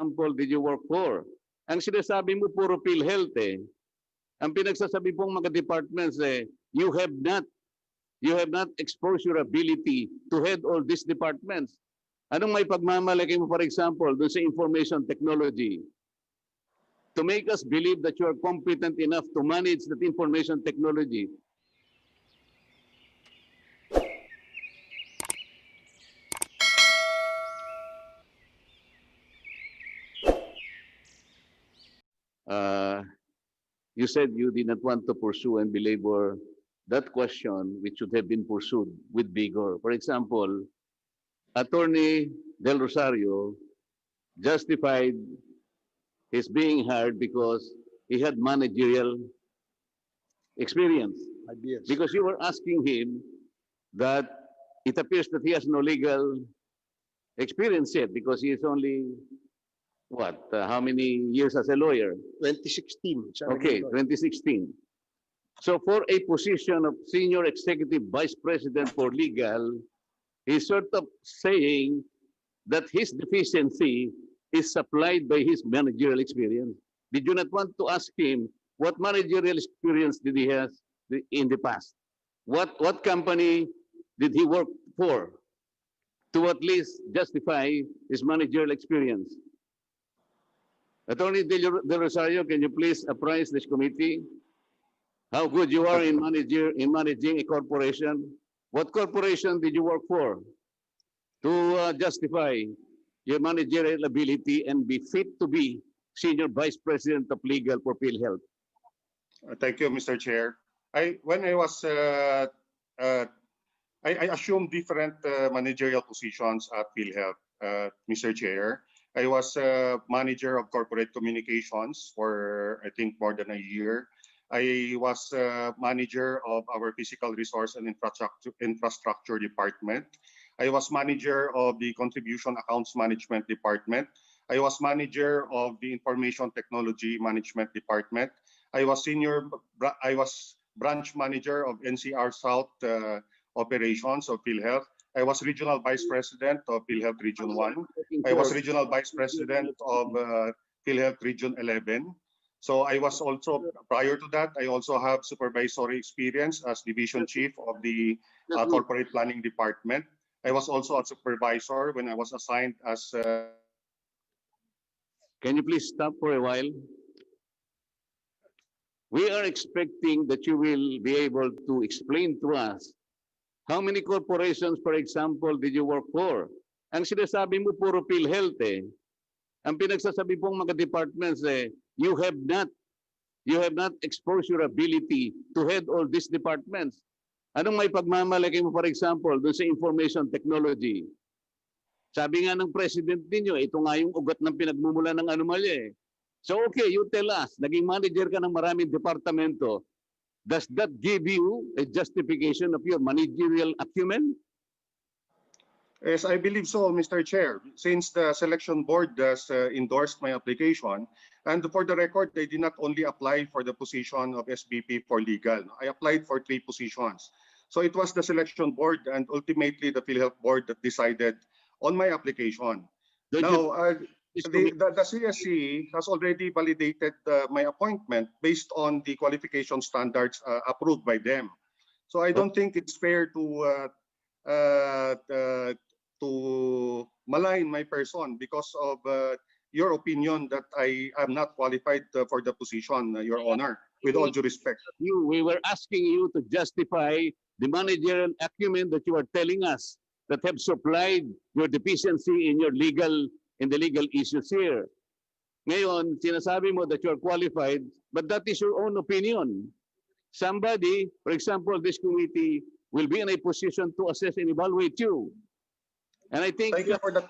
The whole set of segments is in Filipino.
example, did you work for? Ang sinasabi mo, puro PhilHealth eh. Ang pinagsasabi pong mga departments eh, you have not exposed your ability to head all these departments. Anong may pagmamalaki mo, for example, dun sa information technology? To make us believe that you are competent enough to manage that information technology. You said you did not want to pursue and belabor that question, which should have been pursued with vigor. For example, Attorney Del Rosario justified his being hired because he had managerial experience. Yes. Because you were asking him that it appears that he has no legal experience yet because he is only, what, how many years as a lawyer? 2016. Okay, 2016. So for a position of Senior Executive Vice President for Legal, he's sort of saying that his deficiency is supplied by his managerial experience. Did you not want to ask him what managerial experience did he have in the past? What company did he work for to at least justify his managerial experience? Attorney Del Rosario, can you please apprise this committee how good you are in managing a corporation? What corporation did you work for to justify your managerial ability and be fit to be Senior Vice President of Legal for PhilHealth? Thank you, Mr. Chair. When I was, I assumed different managerial positions at PhilHealth, Mr. Chair. I was manager of corporate communications for, I think, more than a year. I was manager of our physical resource and infrastructure department. I was manager of the contribution accounts management department. I was manager of the information technology management department. I was branch manager of NCR South operations of PhilHealth. I was regional vice president of PhilHealth Region 1. I was regional vice president of PhilHealth Region 11. So I was also, prior to that, I also have supervisory experience as division chief of the corporate planning department. I was also a supervisor when I was assigned as... Can you please stop for a while? We are expecting that you will be able to explain to us how many corporations, for example, did you work for? Ang sinasabi mo puro PhilHealth eh. Ang pinagsasabi pong mga departments eh, you have not exposed your ability to head all these departments. Anong may pagmamalaki mo, for example, doon sa information technology? Sabi nga ng president ninyo, ito nga yung ugat ng pinagmumula ng anomalya eh. So okay, you tell us, naging manager ka ng maraming departamento, does that give you a justification of your managerial acumen? Yes, I believe so, Mr. Chair. Since the selection board has endorsed my application, and for the record, they did not only apply for the position of SVP for legal. I applied for 3 positions. So it was the selection board and ultimately the PhilHealth board that decided on my application. Now, the CSC has already validated my appointment based on the qualification standards approved by them. So I don't think it's fair to malign my person because of your opinion that I am not qualified for the position, Your Honor, with all due respect. We were asking you to justify the managerial acumen that you are telling us that have supplied your deficiency in the legal issues here. Ngayon, sinasabi mo that you are qualified, but that is your own opinion. Somebody, for example, this committee will be in a position to assess and evaluate you. And I think... Thank you for that.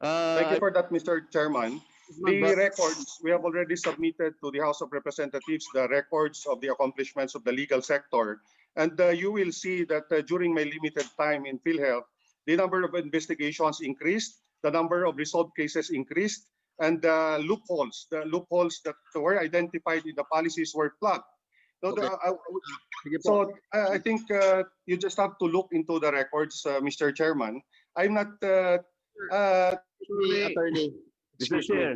Thank you for that, Mr. Chairman. The records, we have already submitted to the House of Representatives the records of the accomplishments of the legal sector. And you will see that during my limited time in PhilHealth, the number of investigations increased, the number of resolved cases increased, and the loopholes that were identified in the policies were plugged. So, Okay. I think you just have to look into the records, Mr. Chairman. I'm not... Attorney, Mr. Excuse me. Chair,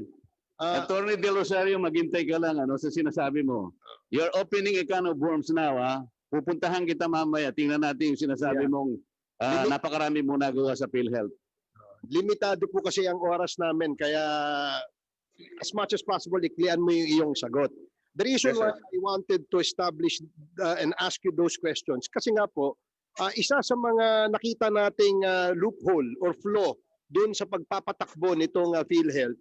Attorney Del Rosario, maghintay ka lang sa sinasabi mo. You're opening a can of worms now, ha? Pupuntahan kita mamaya. Tingnan natin yung sinasabi mong napakarami mo nagawa sa PhilHealth. Limitado po kasi ang oras namin, kaya as much as possible, iklian mo yung iyong sagot. The reason Yes, why sir. I wanted to establish and ask you those questions, kasi nga po, isa sa mga nakita nating loophole or flaw doon sa pagpapatakbo nitong PhilHealth,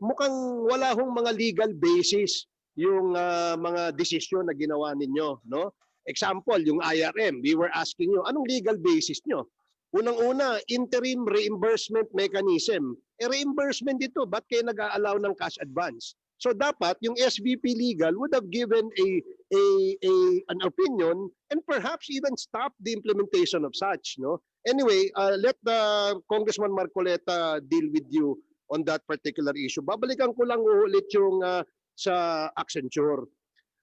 mukhang wala hong mga legal basis yung mga desisyon na ginawa ninyo, no? Example, yung IRM, we were asking you, anong legal basis nyo? Unang-una, interim reimbursement mechanism. Reimbursement dito, ba't kayo nag-a-allow ng cash advance? So dapat yung SVP legal would have given an opinion and perhaps even stop the implementation of such, no? Anyway, let the Congressman Marcoleta deal with you on that particular issue. Babalikan ko lang ulit yung sa Accenture.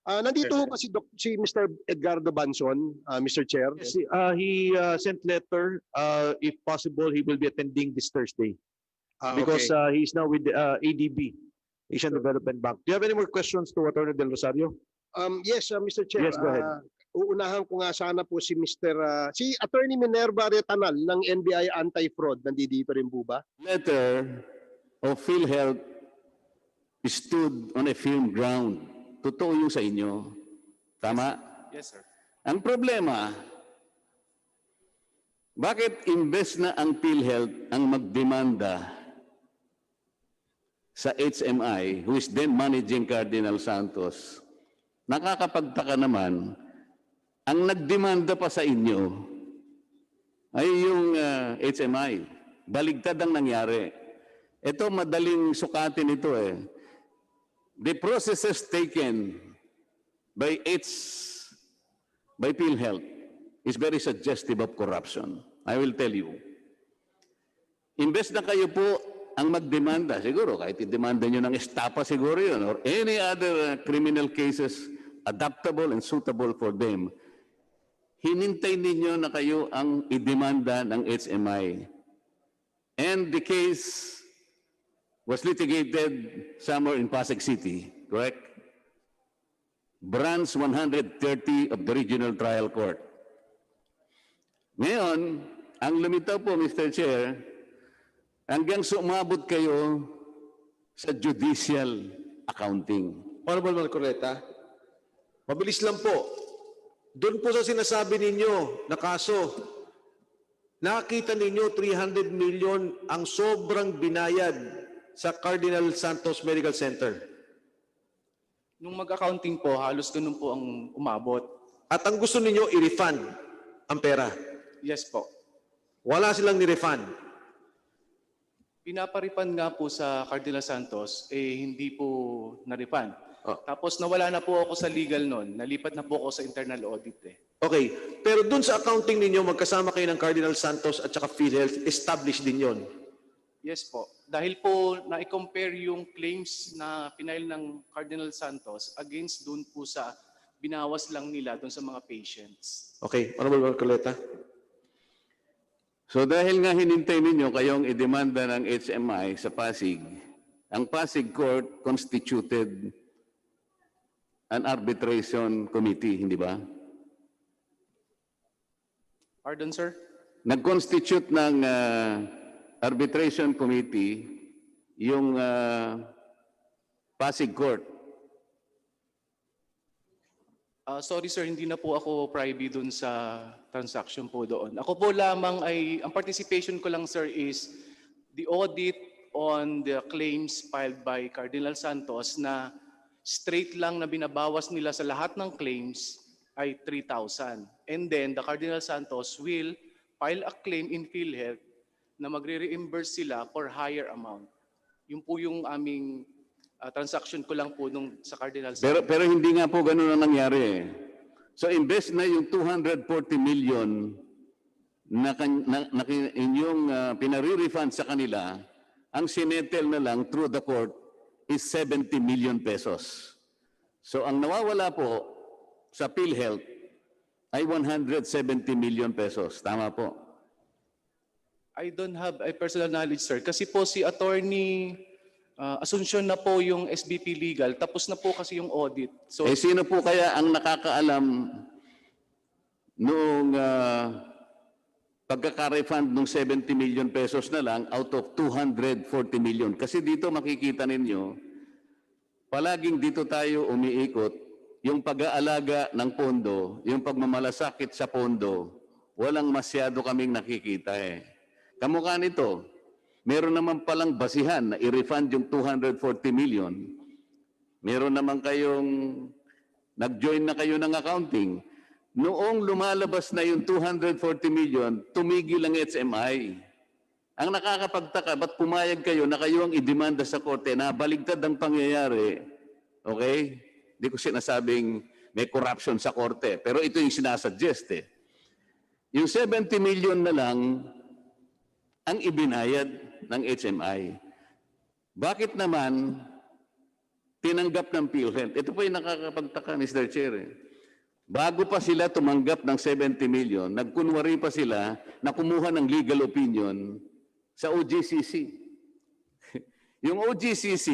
Nandito Yes, ho ba si Mr. Edgardo Banson, Mr. Chair? Yes, he sent letter. If possible, he will be attending this Thursday because he's now with ADB, Asian Development Bank. Do you have any more questions to Attorney Del Rosario? Yes, Mr. Chair. Yes, go ahead. Uunahan ko nga sana po si si Attorney Minerva Retanal ng NBI Anti-Fraud. Nandito rin po ba? Letter of PhilHealth stood on a firm ground. Totoo yung sa inyo. Tama? Yes, sir. Ang problema, bakit imbes na ang PhilHealth ang magdemanda sa HMI, who is then managing Cardinal Santos, nakakapagtaka naman, ang nagdemanda pa sa inyo ay yung HMI. Baligtad ang nangyari. Ito, madaling sukatin ito eh. The processes taken by PhilHealth is very suggestive of corruption. I will tell you. Imbes na kayo po ang magdemanda, siguro kahit i-demanda nyo ng estapa siguro yun, or any other criminal cases adaptable and suitable for them, hinintay ninyo na kayo ang i-demanda ng HMI. And the case was litigated somewhere in Pasig City, correct? Branch 130 of the Regional Trial Court. Ngayon, ang lumitaw po, Mr. Chair, hanggang sumabot kayo sa judicial accounting. Honorable Mercoleta, mabilis lang po. Doon po sa sinasabi ninyo na kaso, nakakita ninyo 300 million ang sobrang binayad sa Cardinal Santos Medical Center. Nung mag-accounting po, halos ganun po ang umabot. At ang gusto ninyo, i-refund ang pera. Yes po. Wala silang ni-refund. Pinaparipan nga po sa Cardinal Santos, hindi po na-refund. Oh. Tapos nawala na po ako sa legal noon. Nalipat na po ako sa internal audit eh. Okay, pero doon sa accounting ninyo, magkasama kayo ng Cardinal Santos at saka PhilHealth, established din yon. Yes po. Dahil po na-compare yung claims na pinail ng Cardinal Santos against doon po sa binawas lang nila doon sa mga patients. Okay, Honorable Mercoleta. So dahil nga hinintay ninyo kayong idemanda ng HMI sa Pasig, ang Pasig Court constituted an arbitration committee, hindi ba? Pardon, sir? Nag-constitute ng arbitration committee yung Pasig Court. Sorry sir, hindi na po ako privy dun sa transaction po doon. Ako po lamang ang participation ko lang sir is the audit on the claims filed by Cardinal Santos na straight lang na binabawas nila sa lahat ng claims ay 3,000. And then the Cardinal Santos will file a claim in PhilHealth na magre-reimburse sila for higher amount. Yun po yung aming transaction ko lang po nung sa Cardinal Santos. Pero hindi nga po ganun ang nangyari eh. So imbes na yung 240 million na inyong pinare-refund sa kanila, ang sinetel na lang through the court is 70 million pesos. So ang nawawala po sa PhilHealth ay 170 million pesos. Tama po. I don't have a personal knowledge, sir. Kasi po si Attorney asunsyon na po yung SBP Legal, tapos na po kasi yung audit. So, Eh sino po kaya ang nakakaalam noong pagkaka-refund ng 70 million pesos na lang out of 240 million? Kasi dito makikita ninyo, palaging dito tayo umiikot, yung pag-aalaga ng pondo, yung pagmamalasakit sa pondo, walang masyado kaming nakikita eh. Kamukha nito, meron naman palang basihan na i-refund yung 240 million. Meron naman kayong, nag-join na kayo ng accounting. Noong lumalabas na yung 240 million, tumigil ang HMI. Ang nakakapagtaka, ba't pumayag kayo na kayo ang idemanda sa korte na baligtad ang pangyayari? Okay? Hindi ko sinasabing may corruption sa korte, pero ito yung sinasuggest eh. Yung 70 million na lang ang ibinayad ng HMI. Bakit naman tinanggap ng PhilHealth? Ito po yung nakakapagtaka, Mr. Chair. Bago pa sila tumanggap ng 70 million, nagkunwari pa sila na kumuha ng legal opinion sa OGCC. Yung OGCC,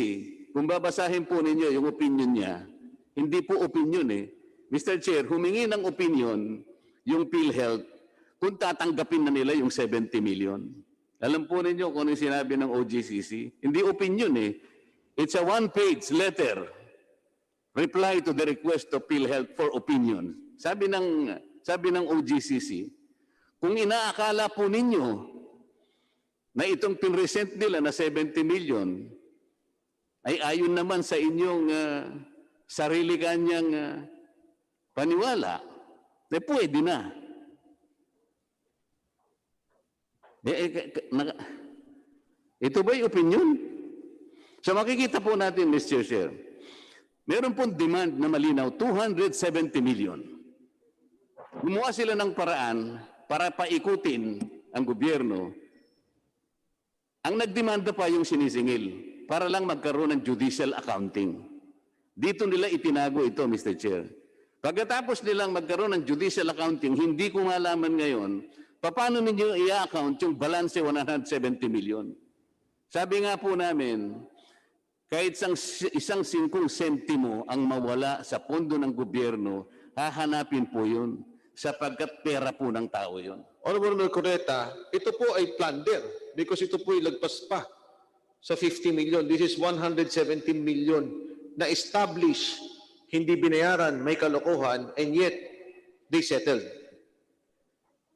kung babasahin po ninyo yung opinion niya, hindi po opinion eh. Mr. Chair, humingi ng opinion yung PhilHealth kung tatanggapin na nila yung 70 million. Alam po ninyo kung ano yung sinabi ng OGCC? Hindi opinion eh. It's a one-page letter. Reply to the request of PhilHealth for opinion. Sabi ng OGCC, kung inaakala po ninyo na itong pinresent nila na 70 million ay ayon naman sa inyong sarili kanyang paniwala, eh pwede na. Ito ba'y opinion? So makikita po natin, Mr. Chair, meron pong demand na malinaw, 270 million. Gumawa sila ng paraan para paikutin ang gobyerno. Ang nagdemanda pa yung sinisingil para lang magkaroon ng judicial accounting. Dito nila itinago ito, Mr. Chair. Pagkatapos nilang magkaroon ng judicial accounting, hindi ko malaman ngayon, paano ninyo i-account yung balance 170 million? Sabi nga po namin, kahit isang 5 sentimo ang mawala sa pondo ng gobyerno, hahanapin po yun sapagkat pera po ng tao yun. Honorable Mercoleta, ito po ay plunder because ito po ay lagpas pa sa 50 million. This is 170 million na establish, hindi binayaran, may kalokohan, and yet they settled.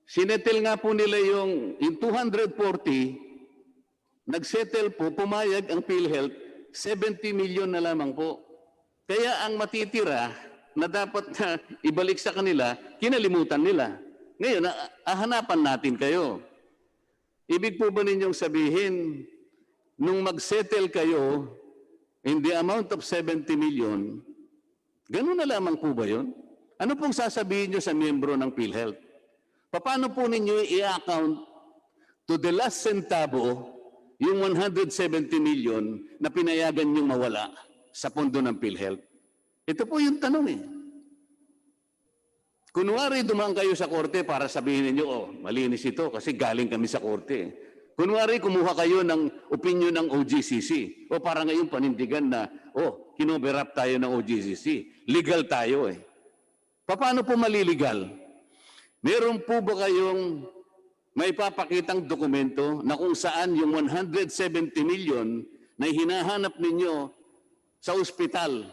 Sinetel nga po nila yung 240, nagsettle po, pumayag ang PhilHealth, 70 million na lamang po. Kaya ang matitira na dapat ibalik sa kanila, kinalimutan nila. Ngayon, hanapan natin kayo. Ibig po ba ninyong sabihin, nung mag-settle kayo in the amount of 70 million, ganun na lamang po ba yun? Ano pong sasabihin nyo sa miyembro ng PhilHealth? Paano po ninyo i-account to the last centavo yung 170 million na pinayagan nyo mawala sa pondo ng PhilHealth? Ito po yung tanong eh. Kunwari dumaan kayo sa korte para sabihin ninyo, oh, malinis ito kasi galing kami sa korte. Kunwari kumuha kayo ng opinion ng OGCC o para ngayon panindigan na, oh, kinoverap tayo ng OGCC. Legal tayo eh. Paano po maliligal? Meron po ba kayong may papakitang dokumento na kung saan yung 170 million na hinahanap ninyo sa ospital,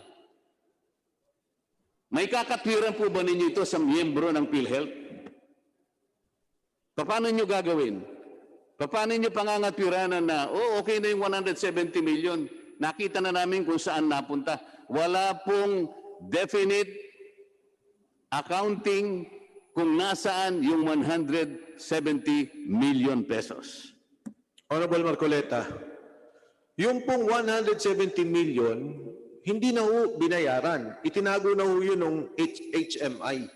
may kakatwiran po ba ninyo ito sa miyembro ng PhilHealth? Paano nyo gagawin? Paano nyo pangangatwiranan na, oh, okay na yung 170 million, nakita na namin kung saan napunta. Wala pong definite accounting kung nasaan yung 170 million pesos. Honorable Marcoleta, yung pong 170 million, hindi na ho binayaran. Itinago na ho yun ng HMI.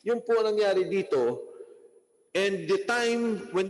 Yun po ang nangyari dito. And the time when